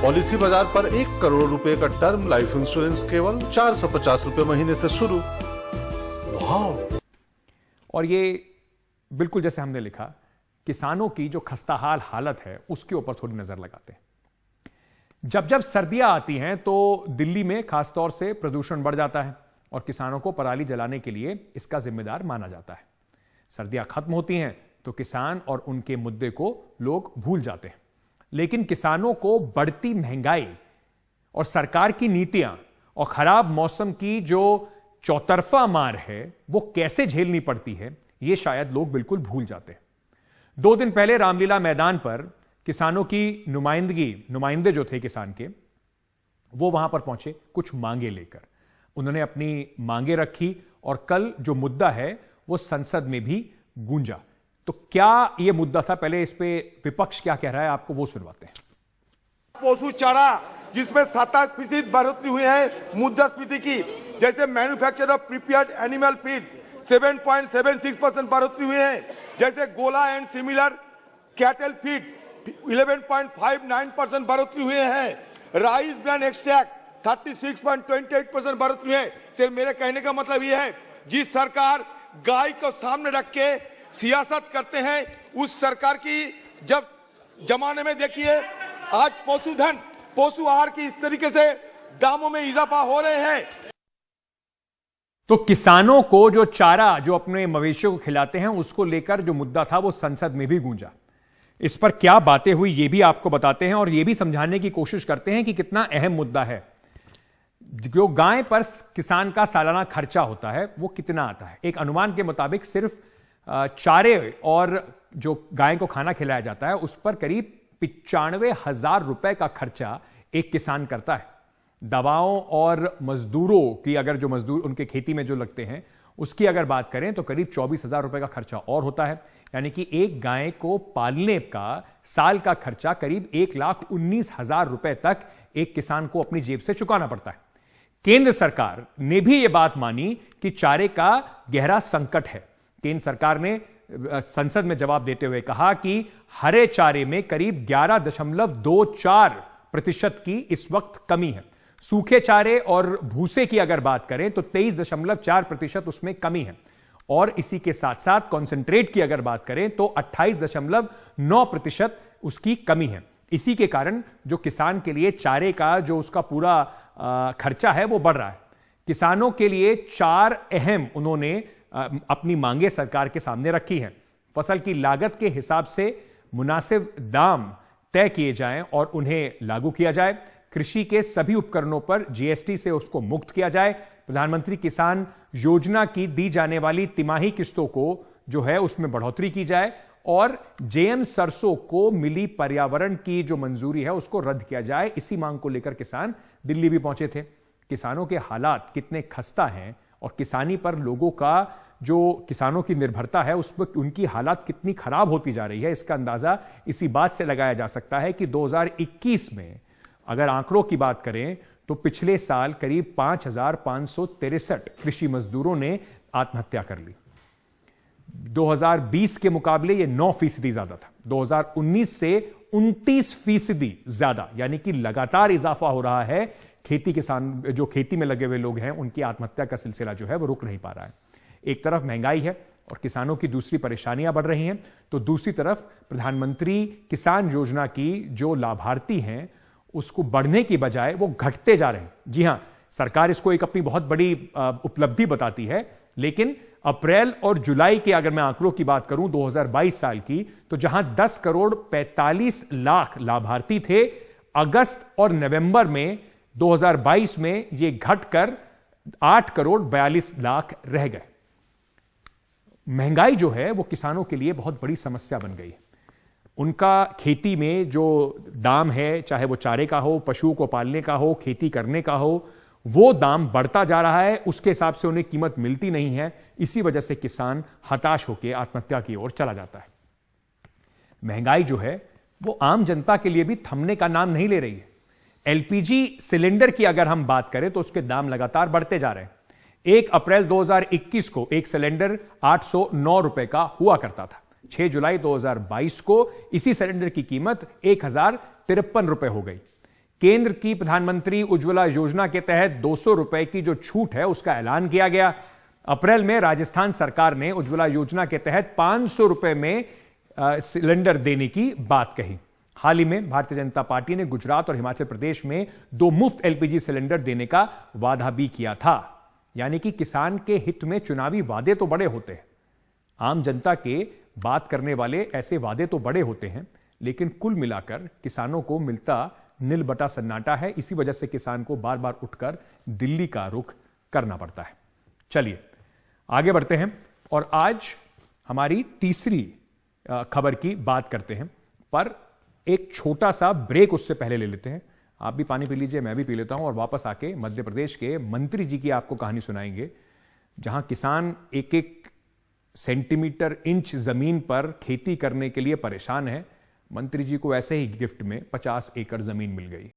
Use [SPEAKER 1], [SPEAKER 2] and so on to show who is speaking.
[SPEAKER 1] Policy बाजार पर 1 करोड़ रुपए का टर्म लाइफ इंश्योरेंस केवल 450 रुपए महीने से शुरू। वाह!
[SPEAKER 2] और ये बिल्कुल जैसे हमने लिखा, किसानों की जो खस्ताहाल हालत है उसके ऊपर थोड़ी नजर लगाते हैं। जब जब सर्दियां आती हैं तो दिल्ली में खासतौर से प्रदूषण बढ़ जाता है और किसानों को पराली जलाने के लिए इसका जिम्मेदार माना जाता है। सर्दियां खत्म होती हैं तो किसान और उनके मुद्दे को लोग भूल जाते हैं। लेकिन किसानों को बढ़ती महंगाई और सरकार की नीतियां और खराब मौसम की जो चौतरफा मार है वो कैसे झेलनी पड़ती है, ये शायद लोग बिल्कुल भूल जाते हैं। 2 दिन पहले रामलीला मैदान पर किसानों की नुमाइंदे जो थे किसान के, वो वहां पर पहुंचे कुछ मांगे लेकर। उन्होंने अपनी मांगे रखी और कल जो मुद्दा है वो संसद में भी गूंजा। तो क्या यह मुद्दा था, पहले इस पे विपक्ष क्या कह रहा है आपको वो सुनवाते हैं।
[SPEAKER 3] पशु चारा जिसमें 27% बढ़ोतरी हुई है मुद्रास्फीति की, जैसे manufacture of prepared animal feed 7.76% बढ़ोतरी हुई है, जैसे गोला एंड सिमिलर कैटल फीड 11.59% बढ़ोतरी हुए हैं, राइस ब्रांड एक्सट्रैक्ट 36.28% बढ़ोतरी हुई है। सिर्फ मेरे कहने का मतलब यह है, जिस सरकार गाय को सामने रख के सियासत करते हैं उस सरकार की जब जमाने में देखिए आज पशुधन पशु आहार की इस तरीके से दामों में इजाफा हो रहे हैं।
[SPEAKER 2] तो किसानों को जो चारा जो अपने मवेशियों को खिलाते हैं उसको लेकर जो मुद्दा था वो संसद में भी गूंजा। इस पर क्या बातें हुई ये भी आपको बताते हैं और ये भी समझाने की कोशिश करते हैं कि कितना अहम मुद्दा है। जो गाय पर किसान का सालाना खर्चा होता है वो कितना आता है। एक अनुमान के मुताबिक सिर्फ चारे और जो गाय को खाना खिलाया जाता है उस पर करीब 95,000 रुपए का खर्चा एक किसान करता है। दवाओं और मजदूरों की अगर जो मजदूर उनके खेती में जो लगते हैं उसकी अगर बात करें तो करीब 24,000 रुपए का खर्चा और होता है। यानी कि एक गाय को पालने का साल का खर्चा करीब 1,19,000 रुपए तक एक किसान को अपनी जेब से चुकाना पड़ता है। केंद्र सरकार ने भी यह बात मानी कि चारे का गहरा संकट है। केंद्र सरकार ने संसद में जवाब देते हुए कहा कि हरे चारे में करीब 11.24% की इस वक्त कमी है। सूखे चारे और भूसे की अगर बात करें तो 23.4% उसमें कमी है। और इसी के साथ साथ कॉन्सेंट्रेट की अगर बात करें तो 28.9% उसकी कमी है। इसी के कारण जो किसान के लिए चारे का जो उसका पूरा खर्चा है वो बढ़ रहा है। किसानों के लिए 4 अहम उन्होंने अपनी मांगे सरकार के सामने रखी हैं। फसल की लागत के हिसाब से मुनासिब दाम तय किए जाएं और उन्हें लागू किया जाए। कृषि के सभी उपकरणों पर जीएसटी से उसको मुक्त किया जाए। प्रधानमंत्री किसान योजना की दी जाने वाली तिमाही किस्तों को जो है उसमें बढ़ोतरी की जाए और जेएम सरसों को मिली पर्यावरण की जो मंजूरी है उसको रद्द किया जाए। इसी मांग को लेकर किसान दिल्ली भी पहुंचे थे। किसानों के हालात कितने खस्ता हैं और किसानी पर लोगों का जो किसानों की निर्भरता है उस पर उनकी हालात कितनी खराब होती जा रही है, इसका अंदाजा इसी बात से लगाया जा सकता है कि 2021 में अगर आंकड़ों की बात करें तो पिछले साल करीब 5,563 कृषि मजदूरों ने आत्महत्या कर ली। 2020 के मुकाबले यह 9% ज्यादा था। 2019 से 29% ज्यादा, यानी कि लगातार इजाफा हो रहा है। किसान जो खेती में लगे हुए लोग हैं उनकी आत्महत्या का सिलसिला जो है वो रुक नहीं पा रहा है। एक तरफ महंगाई है और किसानों की दूसरी परेशानियां बढ़ रही हैं, तो दूसरी तरफ प्रधानमंत्री किसान योजना की जो लाभार्थी हैं उसको बढ़ने की बजाय वो घटते जा रहे हैं। जी हां, सरकार इसको एक अपनी बहुत बड़ी उपलब्धि बताती है, लेकिन अप्रैल और जुलाई के अगर मैं आंकड़ों की बात करूं 2022 साल की, तो जहां 10 करोड़ 45 लाख लाभार्थी थे, अगस्त और नवंबर में 2022 में ये घटकर 8 करोड़ 42 लाख रह गए। महंगाई जो है वो किसानों के लिए बहुत बड़ी समस्या बन गई है। उनका खेती में जो दाम है, चाहे वो चारे का हो, पशुओं को पालने का हो, खेती करने का हो, वो दाम बढ़ता जा रहा है। उसके हिसाब से उन्हें कीमत मिलती नहीं है। इसी वजह से किसान हताश होकर आत्महत्या की ओर चला जाता है। महंगाई जो है वो आम जनता के लिए भी थमने का नाम नहीं ले रही है। एलपीजी सिलेंडर की अगर हम बात करें तो उसके दाम लगातार बढ़ते जा रहे हैं। 1 अप्रैल 2021 को एक सिलेंडर 809 रुपए का हुआ करता था। 6 जुलाई 2022 को इसी सिलेंडर की कीमत 1,053 रुपए हो गई। केंद्र की प्रधानमंत्री उज्ज्वला योजना के तहत 200 रुपए की जो छूट है उसका ऐलान किया गया। अप्रैल में राजस्थान सरकार ने उज्ज्वला योजना के तहत 500 रुपए में सिलेंडर देने की बात कही। हाल ही में भारतीय जनता पार्टी ने गुजरात और हिमाचल प्रदेश में 2 मुफ्त एलपीजी सिलेंडर देने का वादा भी किया था। यानी कि किसान के हित में चुनावी वादे तो बड़े होते हैं, आम जनता के बात करने वाले ऐसे वादे तो बड़े होते हैं, लेकिन कुल मिलाकर किसानों को मिलता नील बटा सन्नाटा है। इसी वजह से किसान को बार बार उठकर दिल्ली का रुख करना पड़ता है। चलिए आगे बढ़ते हैं और आज हमारी तीसरी खबर की बात करते हैं, पर एक छोटा सा ब्रेक उससे पहले ले लेते हैं। आप भी पानी पी लीजिए, मैं भी पी लेता हूं और वापस आके मध्य प्रदेश के मंत्री जी की आपको कहानी सुनाएंगे, जहां किसान एक एक सेंटीमीटर इंच जमीन पर खेती करने के लिए परेशान है। मंत्री जी को ऐसे ही गिफ्ट में 50 एकड़ जमीन मिल गई।